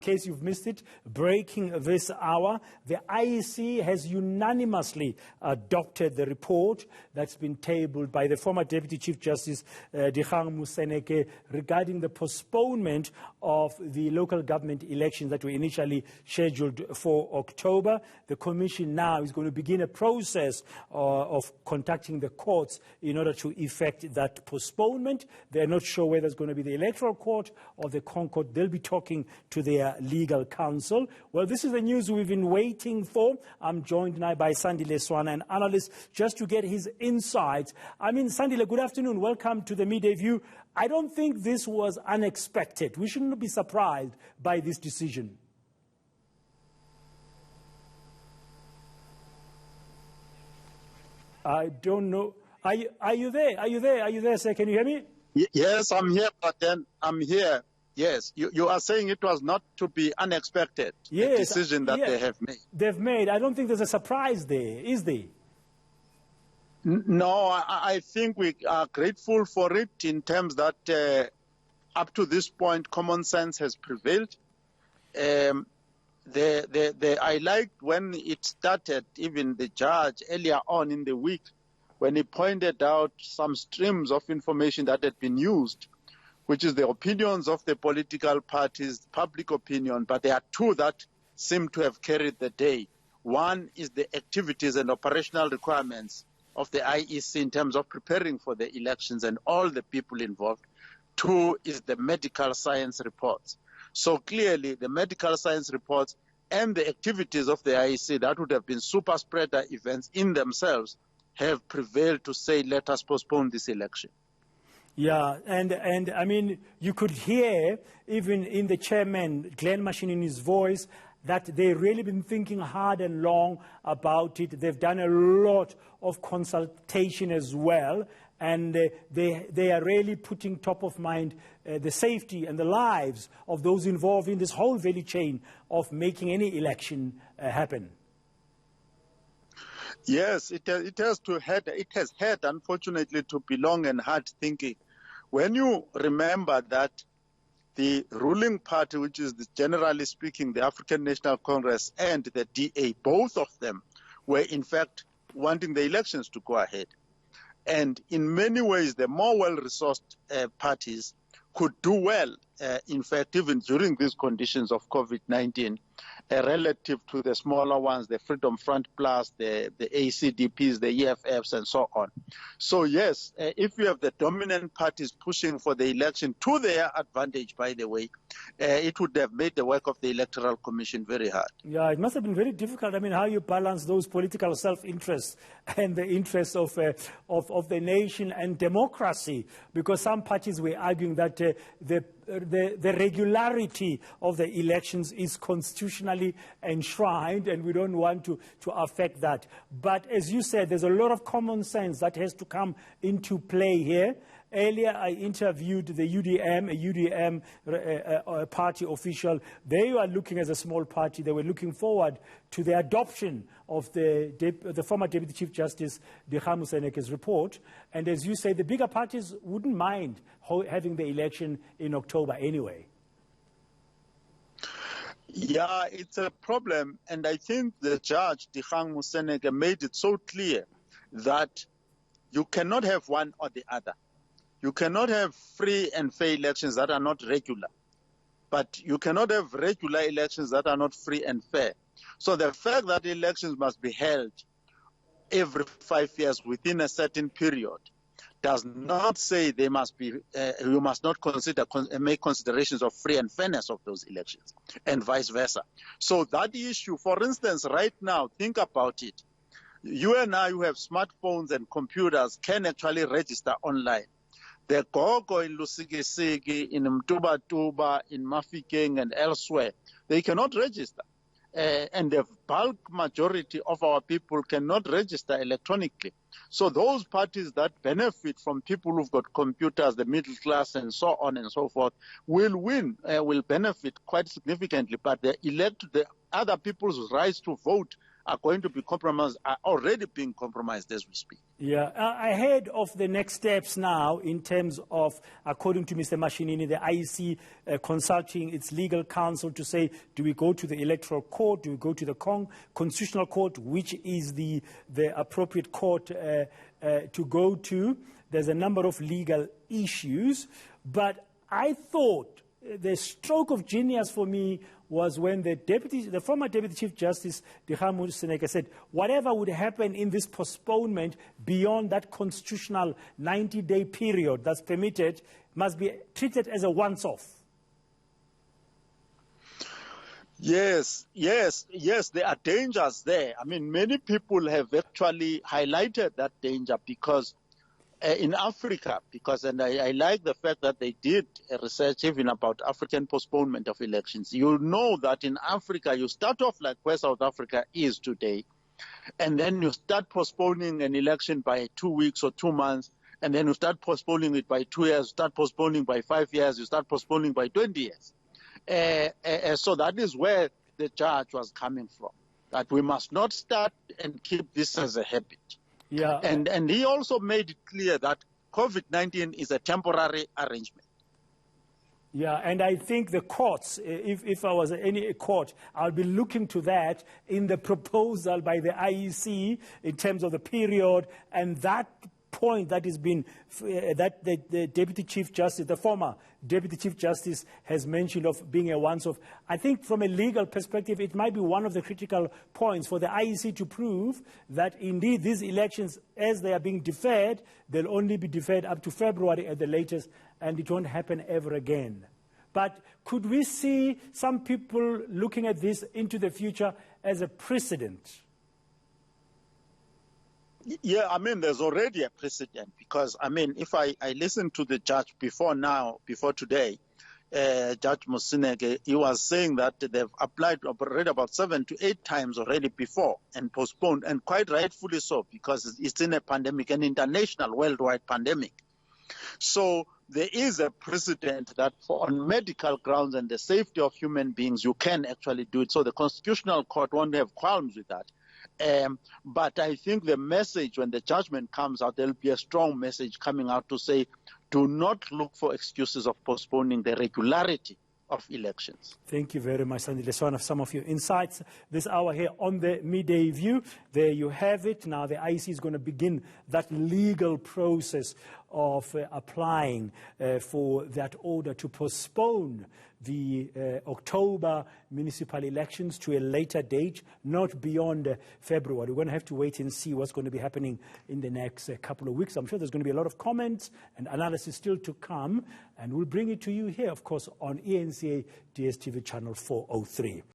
In case you've missed it, breaking this hour, the IEC has unanimously adopted the report that's been tabled by the former Deputy Chief Justice Dikgang Moseneke regarding the postponement of the local government elections that were initially scheduled for October. The Commission now is going to begin a process of contacting the courts in order to effect that postponement. They're not sure whether it's going to be the Electoral Court or the Concord. They'll be talking to their legal counsel. Well, this is the news we've been waiting for. I'm joined now by Sandile Swana, an analyst, just to get his insights. I mean, Sandile, good afternoon. Welcome to the Midday View. I don't think this was unexpected. We shouldn't be surprised by this decision. I don't know. Are you there? Are you there? Are you there, sir? Can you hear me? Yes, I'm here, but then I'm here. Yes, you are saying it was not to be unexpected, the decision that they have made. They've made. I don't think there's a surprise there, is there? No, I think we are grateful for it in terms that up to this point, common sense has prevailed. I liked when it started, even the judge earlier on in the week, when he pointed out some streams of information that had been used, which is the opinions of the political parties, public opinion, but there are two that seem to have carried the day. One is the activities and operational requirements of the IEC in terms of preparing for the elections and all the people involved. Two is the medical science reports. So clearly the medical science reports and the activities of the IEC that would have been super spreader events in themselves have prevailed to say, let us postpone this election. Yeah, and I mean, you could hear, even in the chairman, Glenn Machine, in his voice, that they've really been thinking hard and long about it. They've done a lot of consultation as well, and they are really putting top of mind the safety and the lives of those involved in this whole value chain of making any election happen. Yes, it has had, unfortunately, to be long and hard thinking. When you remember that the ruling party, which is generally speaking the African National Congress and the DA, both of them were in fact wanting the elections to go ahead. And in many ways, the more well-resourced parties could do well, in fact, even during these conditions of COVID-19, relative to the smaller ones, the Freedom Front Plus, the ACDPs, the EFFs, and so on. So yes, if you have the dominant parties pushing for the election to their advantage, by the way, it would have made the work of the Electoral Commission very hard. Yeah, it must have been very difficult. I mean, how you balance those political self-interests and the interests of the nation and democracy, because some parties were arguing that the regularity of the elections is constitutionally enshrined, and we don't want to affect that. But as you said, there's a lot of common sense that has to come into play here. Earlier, I interviewed the UDM, party official. They were looking as a small party. They were looking forward to the adoption of the former Deputy Chief Justice Dikgang Moseneke's report. And as you say, the bigger parties wouldn't mind having the election in October anyway. Yeah, it's a problem. And I think the judge, Dikgang Moseneke, made it so clear that you cannot have one or the other. You cannot have free and fair elections that are not regular, but you cannot have regular elections that are not free and fair. So the fact that elections must be held every 5 years within a certain period does not say they must be, you must not make considerations of free and fairness of those elections, and vice versa. So that issue, for instance, right now, think about it. You and I who have smartphones and computers can actually register online. The Gogo in Lusikisiki, in Mtubatuba, in Mafikeng, and elsewhere, they cannot register. And the bulk majority of our people cannot register electronically. So those parties that benefit from people who've got computers, the middle class, and so on and so forth, will win, will benefit quite significantly. But the other people's rights to vote are going to be compromised, are already being compromised as we speak. Yeah, ahead of the next steps now in terms of, according to Mr. Mashinini, the IEC consulting its legal counsel to say, do we go to the electoral court, do we go to the constitutional court, which is the appropriate court to go to? There's a number of legal issues, but I thought the stroke of genius for me was when the former Deputy Chief Justice Dikgang Moseneke said, whatever would happen in this postponement beyond that constitutional 90-day period that's permitted must be treated as a once-off. Yes, there are dangers there. I mean, many people have actually highlighted that danger because in Africa, and I like the fact that they did research even about African postponement of elections. You know that in Africa, you start off like where South Africa is today, and then you start postponing an election by 2 weeks or 2 months, and then you start postponing it by 2 years, start postponing by 5 years, you start postponing by 20 years. So that is where the judge was coming from, that we must not start and keep this as a habit. Yeah. And he also made it clear that COVID-19 is a temporary arrangement. Yeah, and I think the courts, if I was any court, I'll be looking to that in the proposal by the IEC in terms of the period, and that point that has been, that the Deputy Chief Justice, the former Deputy Chief Justice has mentioned of being a once-off. I think from a legal perspective, it might be one of the critical points for the IEC to prove that indeed these elections, as they are being deferred, they'll only be deferred up to February at the latest, and it won't happen ever again. But could we see some people looking at this into the future as a precedent? Yeah, I mean, there's already a precedent because, I mean, if I listened to the judge before today, Judge Moseneke, he was saying that they've applied already about 7 to 8 times already before and postponed, and quite rightfully so, because it's in a pandemic, an international worldwide pandemic. So there is a precedent that on medical grounds and the safety of human beings, you can actually do it. So the Constitutional Court won't have qualms with that. But I think the message, when the judgment comes out, there'll be a strong message coming out to say, do not look for excuses of postponing the regularity of elections. Thank you very much, Sandile Swana, for some of your insights this hour here on the Midday View. There you have it. Now the IEC is going to begin that legal process of applying for that order to postpone the October municipal elections to a later date, not beyond February. We're going to have to wait and see what's going to be happening in the next couple of weeks. I'm sure there's going to be a lot of comments and analysis still to come, and we'll bring it to you here, of course, on eNCA DSTV channel 403.